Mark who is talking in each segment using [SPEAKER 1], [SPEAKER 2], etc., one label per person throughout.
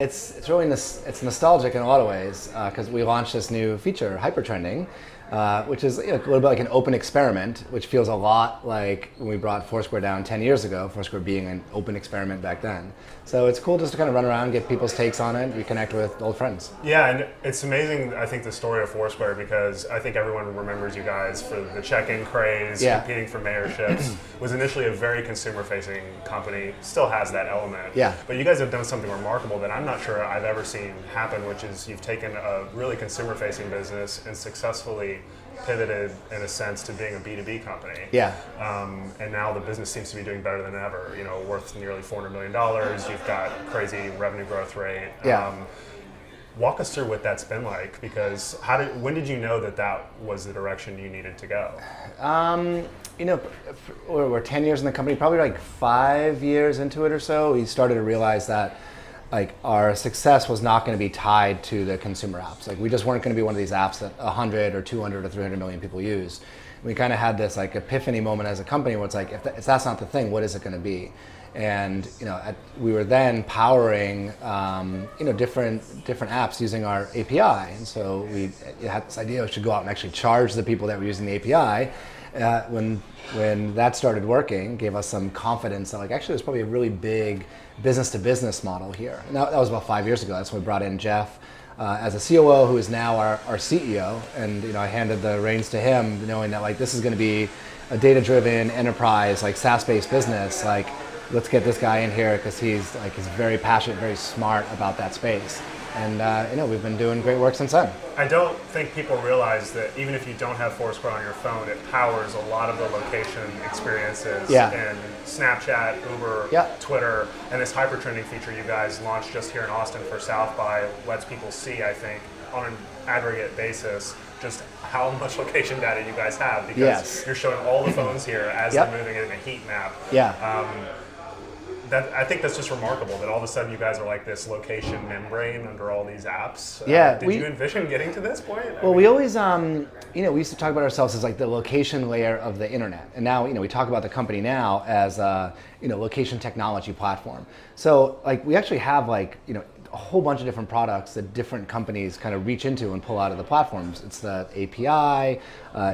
[SPEAKER 1] It's really it's nostalgic in a lot of ways because we launched this new feature, Hypertrending, which is a little bit like an open experiment, which feels a lot like when we brought Foursquare down 10 years ago, Foursquare being an open experiment back then. So it's cool just to kind of run around, get people's takes on it, reconnect with old friends.
[SPEAKER 2] Yeah, and it's amazing, I think, the story of Foursquare, because I think everyone remembers you guys for the check-in craze, competing for mayorships. Was initially a very consumer-facing company, still has that element.
[SPEAKER 1] Yeah.
[SPEAKER 2] But you guys have done something remarkable that I'm not sure I've ever seen happen, which is you've taken a really consumer-facing business and successfully pivoted, in a sense, to being a B2B company.
[SPEAKER 1] Yeah.
[SPEAKER 2] And now the business seems to be doing better than ever. You know, worth nearly $400 million. You've got crazy revenue growth rate.
[SPEAKER 1] Yeah.
[SPEAKER 2] Walk us through what that's been like, because when did you know that was the direction you needed to go?
[SPEAKER 1] We're 10 years in the company, probably like 5 years into it or so, we started to realize that like our success was not going to be tied to the consumer apps. Like we just weren't going to be one of these apps that 100 or 200 or 300 million people use. We kind of had this like epiphany moment as a company where it's like, if that's not the thing, what is it going to be? And we were then powering different apps using our API, and so we had this idea we should go out and actually charge the people that were using the API. When that started working, gave us some confidence that like actually there's probably a really big business to business model here. And that was about 5 years ago. That's when we brought in Jeff as a COO, who is now our CEO, and I handed the reins to him, knowing that like this is going to be a data-driven enterprise, like SaaS-based business. Like let's get this guy in here because he's very passionate, very smart about that space. And we've been doing great work since then.
[SPEAKER 2] I don't think people realize that even if you don't have Foursquare on your phone, it powers a lot of the location experiences in Snapchat, Uber, Twitter, and this hypertrending feature you guys launched just here in Austin for South by lets people see, I think, on an aggregate basis, just how much location data you guys have, because you're showing all the phones here as they're moving in a heat map. I think that's just remarkable that all of a sudden you guys are like this location membrane under all these apps. Did you envision getting to this point?
[SPEAKER 1] We always, we used to talk about ourselves as like the location layer of the internet, and now we talk about the company now as a location technology platform. So like we actually have like a whole bunch of different products that different companies kind of reach into and pull out of the platforms. It's the API,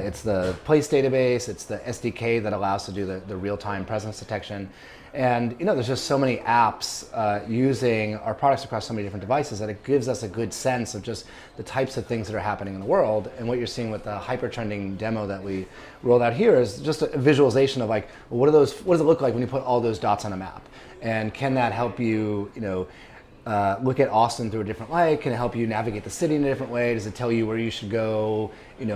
[SPEAKER 1] it's the place database, it's the SDK that allows to do the real-time presence detection. And there's just so many apps using our products across so many different devices that it gives us a good sense of just the types of things that are happening in the world. And what you're seeing with the hypertrending demo that we rolled out here is just a visualization of like, well, what does it look like when you put all those dots on a map? And can that help you, look at Austin through a different light? Can it help you navigate the city in a different way? Does it tell you where you should go,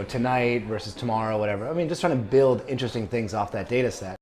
[SPEAKER 1] tonight versus tomorrow, whatever? I mean, just trying to build interesting things off that data set.